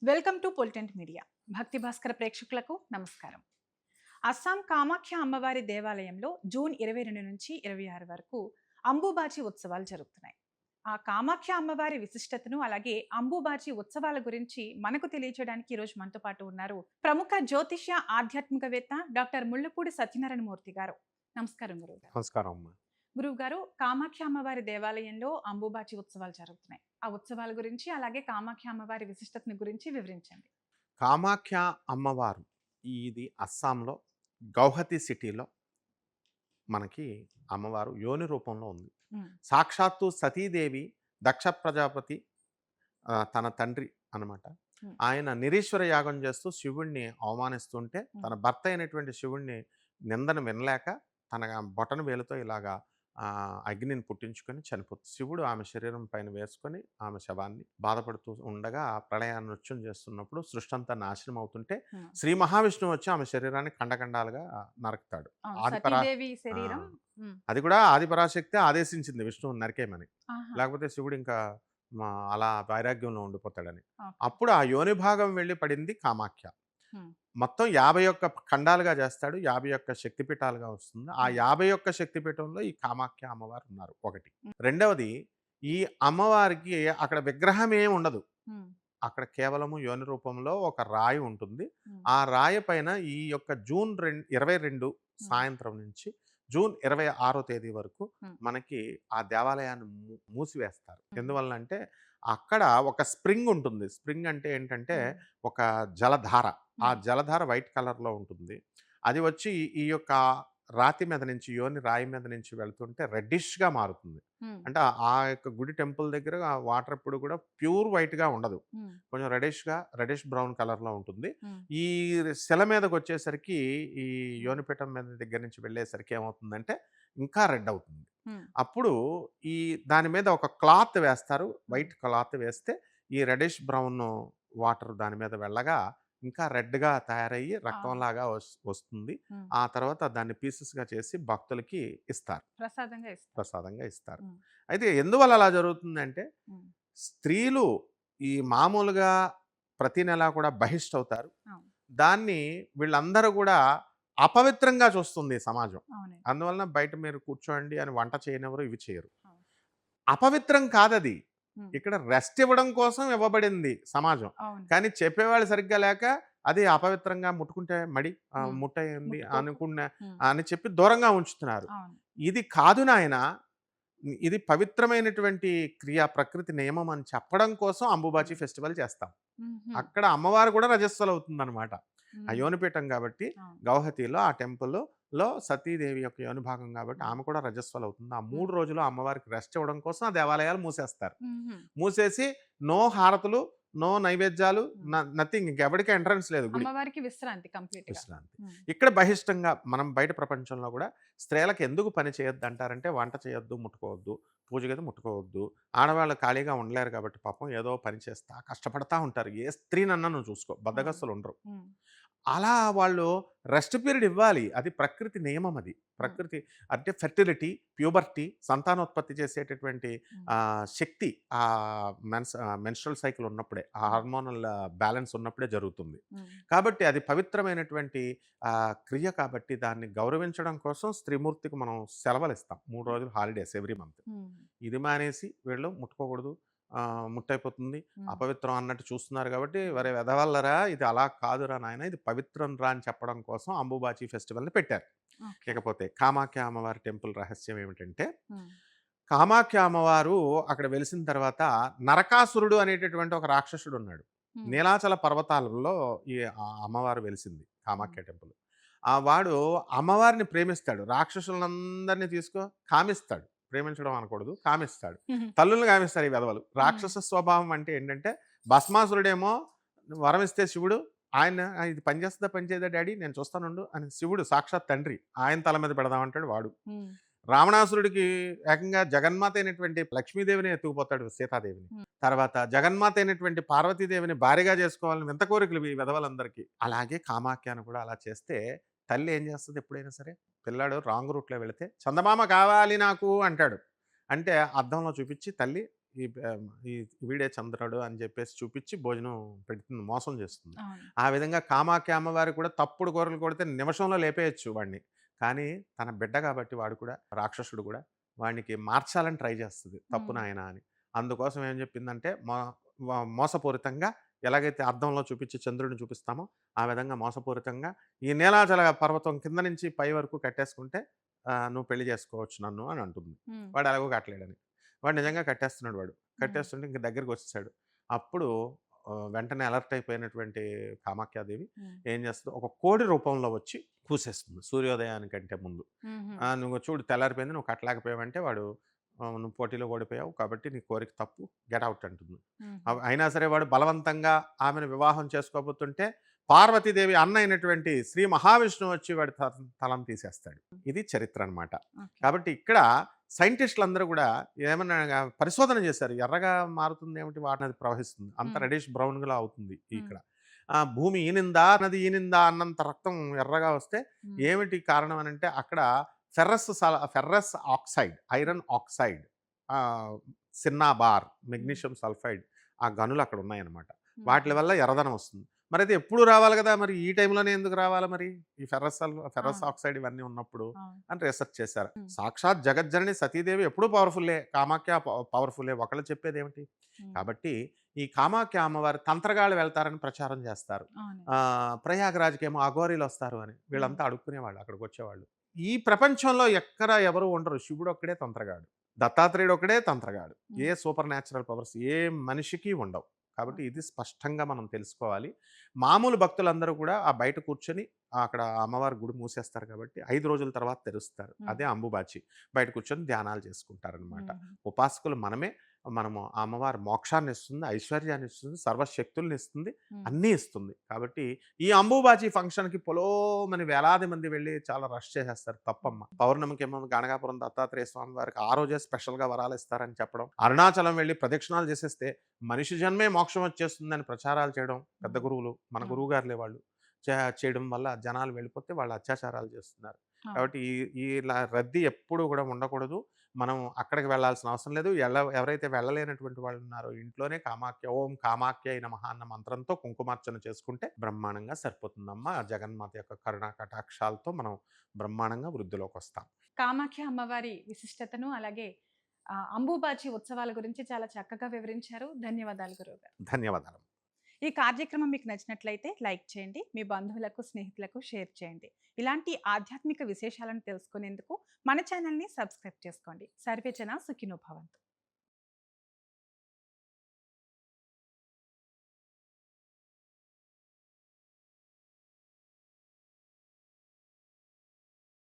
Welcome to పొలిటెంట్ media. భక్తి భాస్కర ప్రేక్షకులకు నమస్కారం. అస్సాం కామాఖ్య అమ్మవారి దేవాలయంలో జూన్ 22 నుంచి 26 వరకు అంబుబాచి ఉత్సవాలు జరుగుతున్నాయి. ఆ కామాఖ్య అమ్మవారి విశిష్టతను అలాగే అంబుబాచి ఉత్సవాల గురించి మనకు తెలియచేయడానికి ఈరోజు మనతో పాటు ఉన్నారు ప్రముఖ జ్యోతిష్య ఆధ్యాత్మికవేత్త డాక్టర్ ముళ్ళపూడి సత్యనారాయణ మూర్తి గారు. నమస్కారం గురువు గారు. నమస్కారం అమ్మా. గురువు గారు, కామాఖ్య అమ్మవారి దేవాలయంలో అంబుబాచి ఉత్సవాలు జరుగుతున్నాయి. ఆ ఉత్సవాల గురించి అలాగే కామాఖ్య అమ్మవారి విశిష్టతని గురించి వివరించండి. కామాఖ్య అమ్మవారు ఇది అస్సాంలో గౌహతి సిటీలో మనకి అమ్మవారు యోని రూపంలో ఉంది. ఉమ్, సాక్షాత్తు సతీదేవి దక్ష ప్రజాపతి తన తండ్రి అన్నమాట. ఉమ్, ఆయన నిరీశ్వర యాగం చేస్తూ శివుణ్ణి అవమానిస్తుంటే తన భర్త అయినటువంటి శివుణ్ణి నిందను వినలేక తన బొటన వేలుతో ఇలాగా అగ్నిని పుట్టించుకొని చనిపోతుంది. శివుడు ఆమె శరీరం పైన వేసుకొని ఆమె శవాన్ని బాధపడుతూ ఉండగా ప్రళయాన్ని నృత్యం చేస్తున్నప్పుడు సృష్టి అంతా నాశనం అవుతుంటే ఉమ్. శ్రీ మహావిష్ణువు వచ్చి ఆమె శరీరాన్ని ఖండఖండాలుగా నరుకుతాడు. అవును, ఆదిపరా సతీదేవి శరీరం. ఉమ్, అది కూడా ఆదిపరాశక్తి ఆదేశించింది విష్ణువుని నరికేయమని. ఆహా, లేకపోతే శివుడు ఇంకా అలా వైరాగ్యంలో ఉండిపోతాడని. ఓకే. అప్పుడు ఆ యోని భాగం వెళ్ళి పడింది కామాఖ్య. ఉమ్, మొత్తం 51 ఖండాలుగా చేస్తాడు. 51 శక్తిపీఠాలుగా వస్తుంది. ఆ ఉమ్, 51 శక్తిపీఠంలో ఈ కామాఖ్య అమ్మవారు ఉన్నారు ఒకటి. ఉమ్, రెండవది, ఈ అమ్మవారికి అక్కడ విగ్రహం ఏమి ఉండదు. ఉమ్, అక్కడ కేవలము యోని రూపంలో ఒక రాయి ఉంటుంది. ఉమ్, ఆ రాయి పైన ఈ యొక్క జూన్ 22 ఉమ్, సాయంత్రం నుంచి జూన్ 26వ తేదీ వరకు ఉమ్, మనకి ఆ దేవాలయాన్ని మూసివేస్తారు. ఉమ్, ఎందువల్లంటే అక్కడ ఒక స్ప్రింగ్ ఉంటుంది. స్ప్రింగ్ అంటే ఏంటంటే ఉమ్, ఒక జలధార. ఆ ఉమ్, జలధార వైట్ కలర్‌లో ఉంటుంది. అది వచ్చి ఈ యొక్క రాతి మీద నుంచి రాయి మీద నుంచి వెళ్తుంటే రెడ్డిష్‌గా మారుతుంది. ఉమ్, అంటే ఆ యొక్క గుడి టెంపుల్ దగ్గర ఆ వాటర్ ఎప్పుడు కూడా ప్యూర్ వైట్‌గా ఉండదు. ఉమ్, కొంచెం రెడ్డిష్ బ్రౌన్ కలర్‌లో ఉంటుంది. ఉమ్, ఈ శిల మీదకొచ్చేసరికి ఈ యోనిపీఠం మీద దగ్గర నుంచి వెళ్ళేసరికి ఏమవుతుందంటే ఇంకా రెడ్ అవుతుంది. ఉమ్, అప్పుడు ఈ దాని మీద ఒక క్లాత్ వేస్తారు. ఉమ్, వైట్ క్లాత్ వేస్తే ఈ రెడ్డిష్ బ్రౌన్ వాటర్ దాని మీద వెళ్ళగా ఇంకా రెడ్‌గా తయారయ్యి అవును. రక్తంలాగా వస్తుంది. ఉమ్, ఆ తర్వాత దాన్ని పీసెస్‌గా చేసి భక్తులకి ఇస్తారు. ప్రసాదంగా ఇస్తారు. ప్రసాదంగా ఇస్తారు. ఉమ్, అయితే ఎందువల్ల అలా జరుగుతుందంటే, ఉమ్, స్త్రీలు ఈ మామూలుగా ప్రతి నెల కూడా బహిష్టవుతారు. అవును. దాన్ని వీళ్ళందరూ కూడా అపవిత్రంగా చూస్తుంది ఈ సమాజం. అవునండి. అందువలన బయట మీరు కూర్చోండి అని వంట చేయనివ్వరు, ఇవి చేయరు. అవును. అపవిత్రం కాదది. ఉమ్, ఇక్కడ రెస్ట్ ఇవ్వడం కోసం ఇవ్వబడింది సమాజం. అవును. కానీ చెప్పేవాళ్ళు సరిగ్గా లేక అది అపవిత్రంగా ముట్టుకుంటే ఉమ్, ముట్టయింది ముట్టుకోకు. ఉమ్, అని చెప్పి దూరంగా ఉంచుతున్నారు. అవును. ఇది కాదు నాయనా, ఇది పవిత్రమైనటువంటి క్రియ, ప్రకృతి నియమం అని చెప్పడం కోసం అంబుబాచి ఫెస్టివల్ చేస్తాం. ఉమ్హు, అక్కడ అమ్మవారు కూడా రజస్వలవుతుందనమాట. ఆ ఉమ్, యోనిపీఠం కాబట్టి అవును. గౌహతిలో ఆ టెంపుల్‌లో సతీదేవి యొక్క యోని భాగం కాబట్టి ఉమ్, ఆమె కూడా రజస్వలవుతుంది. ఆ 3 ఉమ్, రోజులు అమ్మవారికి రెస్ట్ ఇవ్వడం కోసం ఆ దేవాలయాలు మూసేస్తారు. ఉమ్హు. మూసేసి నో హారతులు, నో నైవేద్యాలు, ఉమ్. నథింగ్, ఇంకెవడికి ఎంట్రన్స్ లేదు గుడికి. అమ్మవారికి విశ్రాంతి కంప్లీట్ గా. విశ్రాంతి. ఉమ్, ఇక్కడ బహిష్టంగా మనం బయట ప్రపంచంలో కూడా స్త్రీలకు ఎందుకు పని చేయొద్దు అంటారంటే వంట చేయొద్దు, ముట్టుకోవద్దు, పూజ గది ముట్టుకోవద్దు. ఆడవాళ్ళు ఖాళీగా ఉండలేరు కాబట్టి పాపం ఏదో పని చేస్తా కష్టపడతా ఉంటారు. ఏ స్త్రీనన్నా నువ్వు చూసుకో, అవును. బద్ధకస్తులు ఉండరు. ఉమ్, అలా వాళ్ళు రెస్ట్ పీరియడ్ ఇవ్వాలి. అది ప్రకృతి నియమం అది. ఉమ్, ప్రకృతి అంటే ఫెర్టిలిటీ, ప్యూబర్టీ, సంతానోత్పత్తి చేసేటటువంటి ఉమ్, శక్తి మెన్స్ట్రువల్ సైకిల్ ఉన్నప్పుడే, ఆ ఉమ్, హార్మోనల్ బ్యాలెన్స్ ఉన్నప్పుడే జరుగుతుంది. ఉమ్, కాబట్టి అది పవిత్రమైనటువంటి క్రియ కాబట్టి దాన్ని గౌరవించడం కోసం స్త్రీమూర్తికి మనం సెలవులిస్తాం. 3 రోజులు హాలిడేస్ ఎవ్రీ మంత్. ఉమ్, ఇది మానేసి వీళ్ళు ముట్టుకోకూడదు, ముట్టయిపోతుంది, ఉమ్, అపవిత్రం అన్నట్టు చూస్తున్నారు కాబట్టి, "వరే వెధవల్లరా, ఇది అలా కాదురా నాయన, ఇది పవిత్రం రా" అని చెప్పడం కోసం అంబుబాచి ఫెస్టివల్‌ని పెట్టారు. ఓకే. ఇకపోతే కామాఖ్య అమ్మవారి టెంపుల్ రహస్యం ఏమిటంటే, ఉమ్, కామాఖ్య అమ్మవారు అక్కడ వెలిసిన తర్వాత నరకాసురుడు అనేటటువంటి ఒక రాక్షసుడున్నాడు. ఉమ్, నీలాచల పర్వతాలలో ఈ అమ్మవారు వెలిసింది ఉమ్, కామాఖ్య టెంపుల్. వాడు అమ్మవారిని ప్రేమిస్తాడు. రాక్షసులందరిని కామిస్తాడు. ప్రేమించడం అనకూడదు, కామిస్తాడు. ఉమ్, తల్లుల్ని కామిస్తారు ఈ వెధవలు. ఉమ్, రాక్షస స్వభావం అంటే ఏంటంటే, భస్మాసురుడేమో వరం ఇస్తే శివుడు ఆయన ఇది పనిచేస్తుందా పనిచేయదా డాడీ నేను చూస్తానుండు అని శివుడు సాక్షాత్ తండ్రి ఆయన తల మీద పెడదామంటాడు వాడు. ఉమ్, రావణాసురుడికి ఏకంగా జగన్మాత అయినటువంటి లక్ష్మీదేవిని ఎత్తుకుపోతాడు, సీతాదేవిని. ఉమ్, తర్వాత జగన్మాత అయినటువంటి పార్వతీదేవిని భార్యగా చేసుకోవాలని వింత కోరికలు ఈ వెధవలందరికీ. అలాగే కామాఖ్యను కూడా అలా చేస్తే తల్లి ఏం చేస్తుంది ఎప్పుడైనా సరే, పిల్లాడు రాంగ్ రూట్లో వెళితే చందమామ కావాలి నాకు అంటాడు. అంటే అద్దంలో చూపించి తల్లి ఈ వీడే చంద్రుడు అని చెప్పేసి చూపించి భోజనం పెడుతుంది, మోసం చేస్తుంది. అవును. ఆ విధంగా కామాఖ్య అమ్మవారు కూడా తప్పుడు కూరలు కొడితే నిమిషంలో లేపేయొచ్చు వాడిని. కానీ తన బిడ్డ కాబట్టి వాడు కూడా రాక్షసుడు కూడా వాడికి మార్చాలని ట్రై చేస్తది. తప్పు హ్మ్. నాయనా అని. అందుకోసం ఏం చెప్పిందంటే మోసపూరితంగా ఎలాగైతే అద్దంలో చూపించి చంద్రుడిని చూపిస్తామో ఆ విధంగా మోసపూరితంగా ఈ నీలాచల పర్వతం కింద నుంచి పై వరకు కట్టేసుకుంటే నువ్వు పెళ్లి చేసుకోవచ్చు నన్ను అని అంటుంది. హ్మ్. వాడు ఎలాగో కట్టలేడని. వాడు నిజంగా కట్టేస్తున్నాడు వాడు. హ్మ్. కట్టేస్తుంటే ఇంక దగ్గరికొచ్చేసాడు. అప్పుడు వెంటనే అలర్ట్ అయిపోయినటువంటి కామాఖ్యాదేవి హ్మ్. ఏం చేస్తది, ఒక కోడి రూపంలో వచ్చి కూసేస్తుంది సూర్యోదయానికంటే ముందు. హుహు. "నువ్వు చూడు తెల్లారిపోయింది. నువ్వు కట్టలేకపోయావంటే వాడు నువ్వు పోటీలో ఓడిపోయావు. కాబట్టి నీ కోరిక తప్పు. గెట్ ఔట్" అంటుంది. హుహు. అయినా సరే వాడు బలవంతంగా ఆమెను వివాహం చేసుకోబోతుంటే పార్వతీదేవి అన్న అయినటువంటి శ్రీ మహావిష్ణువు వచ్చి వాడి తలను తీసేస్తాడు. ఇది చరిత్ర అనమాట. ఓకే. కాబట్టి ఇక్కడ సైంటిస్టులందరూ కూడా ఏమన్నా పరిశోధన చేశారు. ఎర్రగా మారుతుంది ఏమిటి? వాటర్ నది ప్రవహిస్తుంది. అంత హ్మ్. రెడ్డిష్ బ్రౌన్‌గా అవుతుంది హ్మ్. ఇక్కడ. భూమి ఈనిందా, నది ఈనిందా అన్నంత రక్తం ఎర్రగా వస్తే హ్మ్. ఏమిటి కారణం అనంటే అక్కడ ఫెర్రస్ ఆక్సైడ్, ఐరన్ ఆక్సైడ్, ఆహ్, సిన్నాబార్, హ్మ్. మెగ్నీషియం సల్ఫైడ్ ఆ గనులు అక్కడ ఉన్నాయన్నమాట. వాటిల హుహు. వల్ల ఎర్రదనం వస్తుంది. మరి అది ఎప్పుడు రావాలి కదా! మరి ఈ టైంలోనే ఎందుకు రావాలి మరి? ఈ ఫెర్రస్ అవును. ఆక్సైడ్ ఇవన్నీ ఉన్నప్పుడు అవును. అని రిసర్చ్ చేశారు. హ్మ్. సాక్షాత్ జగజ్జనని సతీదేవి ఎప్పుడూ పవర్‌ఫుల్లే. కామాఖ్య పవర్‌ఫుల్లే. ఒకళ్ళు చెప్పేదేమిటి? హ్మ్. కాబట్టి ఈ కామాఖ్య అమ్మవారు తంత్రగాళ్ళు వెళ్తారని ప్రచారం చేస్తారు. అవును. ప్రయాగరాజ్‌కేమో అఘోరీలొస్తారు అని. హ్మ్. వీళ్ళంతా అడుక్కునేవాళ్ళు అక్కడికొచ్చేవాళ్ళు. ఈ ప్రపంచంలో ఎక్కడ ఎవరు ఉండరు. శివుడొక్కడే తంత్రగాడు. దత్తాత్రేయుడొక్కడే తంత్రగాడు. ఏ హ్మ్. సూపర్ న్యాచురల్ పవర్స్ ఏ మనిషికి ఉండవు. కాబట్టి ఓకే. ఇది స్పష్టంగా మనం తెలుసుకోవాలి. మామూలు భక్తులందరూ కూడా ఆ బయట కూర్చొని అక్కడ అమ్మవారి గుడి మూసేస్తారు కాబట్టి 5 రోజుల తర్వాత తెరుస్తారు. హ్మ్. అదే అంబుబాచి. బయట కూర్చొని ధ్యానాలు చేసుకుంటారనమాట. హుహు. ఉపాసకులు మనమే. మనము ఆ అమ్మవారు మోక్షాన్నిస్తుంది, ఐశ్వర్యాన్నిస్తుంది, సర్వశక్తులనిస్తుంది, హ్మ్. అన్నీ ఇస్తుంది. కాబట్టి ఈ అంబుబాచి ఫంక్షన్‌కి పొలోమని వేలాది మంది వెళ్లి చాలా రష్ చేసేస్తారు. హ్మ్. తప్పమ్మ. పౌర్ణమికేమో గణగాపురం దత్తాత్రేయ స్వామి వారికి ఆ రోజే స్పెషల్‌గా వరాలిస్తారని చెప్పడం. అరుణాచలం వెళ్లి ప్రదక్షిణాలు చేసేస్తే మనిషి జన్మే మోక్షం వచ్చేస్తుందని ప్రచారాలు చేయడం పెద్ద హ్మ్. గురువులు, మన అవును. గురువుగారులే వాళ్ళు. చేయడం వల్ల జనాలు వెళ్ళిపోతే వాళ్ళు అత్యాచారాలు చేస్తున్నారు. అవును. కాబట్టి ఇలా రద్దీ ఎప్పుడూ కూడా ఉండకూడదు. మనం అక్కడికి వెళ్ళాల్సిన అవసరం లేదు. ఎవరైతే వెళ్ళలేనటువంటి వాళ్ళు ఉన్నారో ఇంట్లోనే ఓం కామాఖ్యై నమః అన్న మంత్రంతో కుంకుమార్చన చేసుకుంటే బ్రహ్మాండంగా సరిపోతుందమ్మా. జగన్మాత యొక్క కరుణా కటాక్షాలతో మనం బ్రహ్మాండంగా వృద్ధిలోకొస్తాం. కామాఖ్య అమ్మవారి విశిష్టతను అలాగే అంబుబాచి ఉత్సవాల గురించి చాలా చక్కగా వివరించారు. ధన్యవాదాలు గురువుగారు. ధన్యవాదాలు. ఈ కార్యక్రమం మీకు నచ్చినట్లయితే లైక్ చేయండి. మీ బంధువులకు, స్నేహితులకు షేర్ చేయండి. ఇలాంటి ఆధ్యాత్మిక విశేషాలను తెలుసుకునేందుకు మన ఛానల్‌ని సబ్స్క్రైబ్ చేసుకోండి. సర్వే జన సుఖినో భవంతు.